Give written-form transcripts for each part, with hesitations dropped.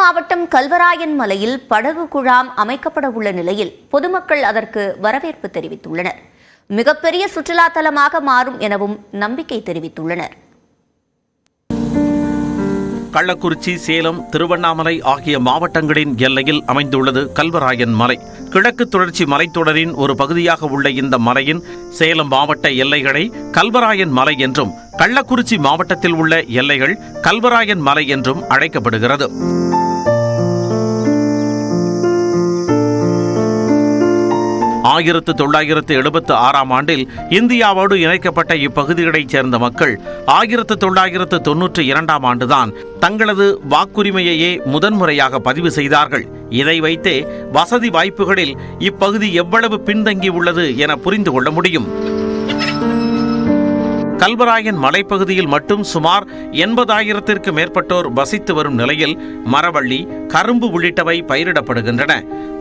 மாவட்டம் கல்வராயன் மலையில் படகு குழாம் அமைக்கப்பட உள்ள நிலையில் பொதுமக்கள் அதற்கு வரவேற்பு தெரிவித்துள்ளனர். மிகப்பெரிய சுற்றுலா தலமாக மாறும் எனவும் நம்பிக்கை தெரிவித்துள்ளனர். கள்ளக்குறிச்சி, சேலம், திருவண்ணாமலை ஆகிய மாவட்டங்களின் எல்லையில் அமைந்துள்ளது கல்வராயன் மலை. கிழக்கு தொடர்ச்சி மலைத்தொடரின் ஒரு பகுதியாக உள்ள இந்த மலையின் சேலம் மாவட்ட எல்லைகளை கல்வராயன் மலை என்றும், கள்ளக்குறிச்சி மாவட்டத்தில் உள்ள எல்லைகள் கல்வராயன் மலை என்றும் அழைக்கப்படுகிறது. ஆயிரத்து 1976ஆம் ஆண்டில் இந்தியாவோடு இணைக்கப்பட்ட இப்பகுதிகளைச் சேர்ந்த மக்கள் 1992ஆம் ஆண்டுதான் தங்களது வாக்குரிமையையே முதன்முறையாக பதிவு செய்தார்கள். இதை வைத்தே வசதி வாய்ப்புகளில் இப்பகுதி எவ்வளவு பின்தங்கியுள்ளது என புரிந்து கொள்ள முடியும். கல்வராயன் மலைப்பகுதியில் மட்டும் சுமார் 80,000த்திற்கு மேற்பட்டோர் வசித்து வரும் நிலையில் மரவள்ளி, கரும்பு உள்ளிட்டவை பயிரிடப்படுகின்றன.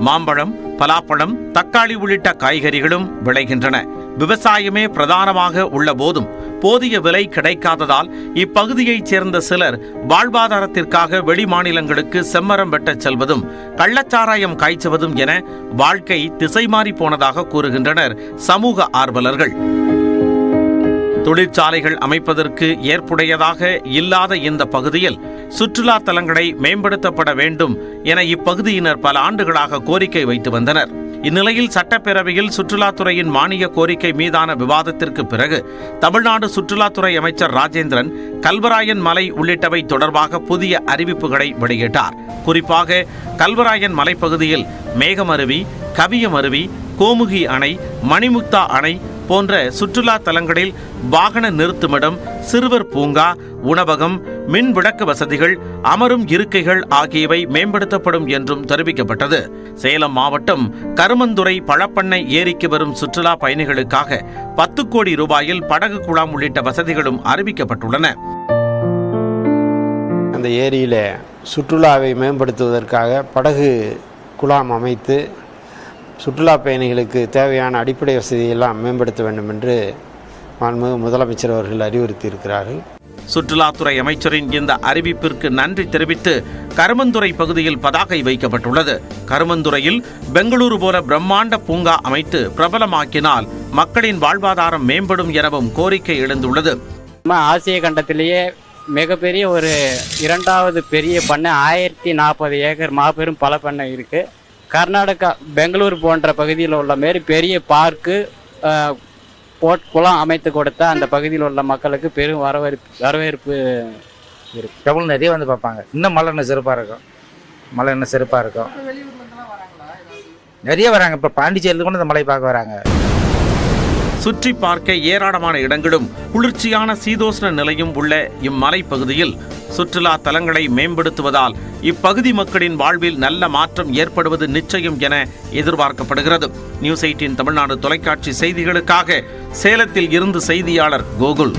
மாம்பழம், பலாப்பழம், தக்காளி உள்ளிட்ட காய்கறிகளும் விளைகின்றன. விவசாயமே பிரதானமாக உள்ள போதும் போதிய விலை கிடைக்காததால் இப்பகுதியைச் சேர்ந்த சிலர் வாழ்வாதாரத்திற்காக வெளிமாநிலங்களுக்கு செம்மரம் வெட்டச் செல்வதும் கள்ளச்சாராயம் காய்ச்சுவதும் என வாழ்க்கை திசை மாறி போனதாக கூறுகின்றனர் சமூக ஆர்வலர்கள். தொழிற்சாலைகள் அமைப்பதற்கு ஏற்புடையதாக இல்லாத இந்த பகுதியில் சுற்றுலா தலங்களை மேம்படுத்தப்பட வேண்டும் என இப்பகுதியினர் பல ஆண்டுகளாக கோரிக்கை வைத்து வந்தனர். இந்நிலையில் சட்டப்பேரவையில் சுற்றுலாத்துறையின் மானிய கோரிக்கை மீதான விவாதத்திற்கு பிறகு தமிழ்நாடு சுற்றுலாத்துறை அமைச்சர் ராஜேந்திரன் கல்வராயன் மலை உள்ளிட்டவை தொடர்பாக புதிய அறிவிப்புகளை வெளியிட்டார். குறிப்பாக கல்வராயன் மலைப்பகுதியில் மேகமருவி, கவியமருவி, கோமுகி அணை, மணிமுக்தா அணை போன்ற சுற்றுலா தலங்களில் வாகன நிறுத்துமிடம், சிறுவர் பூங்கா, உணவகம், மின் விளக்கு வசதிகள், அமரும் இருக்கைகள் ஆகியவை மேம்படுத்தப்படும் என்றும் தெரிவிக்கப்பட்டது. சேலம் மாவட்டம் கருமந்துறை பழப்பண்ணை ஏரிக்கு வரும் சுற்றுலா பயணிகளுக்காக 10 கோடி ரூபாயில் படகு குழாம் உள்ளிட்ட வசதிகளும் அறிவிக்கப்பட்டுள்ளன. அந்த ஏரியில சுற்றுலாவை மேம்படுத்துவதற்காக படகு குழாம் அமைத்து சுற்றுலா பயணிகளுக்கு தேவையான அடிப்படை வசதியெல்லாம் மேம்படுத்த வேண்டும் என்று மாண்புமிகு முதலமைச்சர் அவர்கள் அறிவுறுத்தியிருக்கிறார்கள். சுற்றுலாத்துறை அமைச்சரின் இந்த அறிவிப்பிற்கு நன்றி தெரிவித்து கருமந்துறை பகுதியில் பதாகை வைக்கப்பட்டுள்ளது. கருமந்துறையில் பெங்களூரு போல பிரம்மாண்ட பூங்கா அமைத்து பிரபலமாக்கினால் மக்களின் வாழ்வாதாரம் மேம்படும் எனவும் கோரிக்கை எழுந்துள்ளது. ஆசிய கண்டத்திலேயே மிகப்பெரிய ஒரு 2வது பெரிய பண்ணை 1040 ஏக்கர் மாபெரும் பலப்பண்ணை இருக்கு. கர்நாடகா பெங்களூர் போன்ற பகுதியில் உள்ள மாரி பெரிய பார்க்கு, போட் குளம் அமைத்து கொடுத்தா அந்த பகுதியில் உள்ள மக்களுக்கு பெரும் வரவேற்பு இருக்கு. எவ்வளோ நிறைய வந்து பார்ப்பாங்க. இன்னும் மழை இன்னும் சிறப்பாக இருக்கும். நிறைய வராங்க. இப்போ பாண்டிச்சேரியில் கூட இந்த மலை பார்க்க வராங்க. சுற்றி பார்க்க ஏராளமான இடங்களும் குளிர்ச்சியான சீதோஷ்ண நிலையும் உள்ள இம்மலை பகுதியில் சுற்றுலா தலங்களை மேம்படுத்துவதால் இப்பகுதி மக்களின் வாழ்வில் நல்ல மாற்றம் ஏற்படுவது நிச்சயம் என எதிர்பார்க்கப்படுகிறது. நியூஸ் 18 தமிழ்நாடு தொலைக்காட்சி செய்திகளுக்காக சேலத்தில் இருந்து செய்தியாளர் கோகுல்.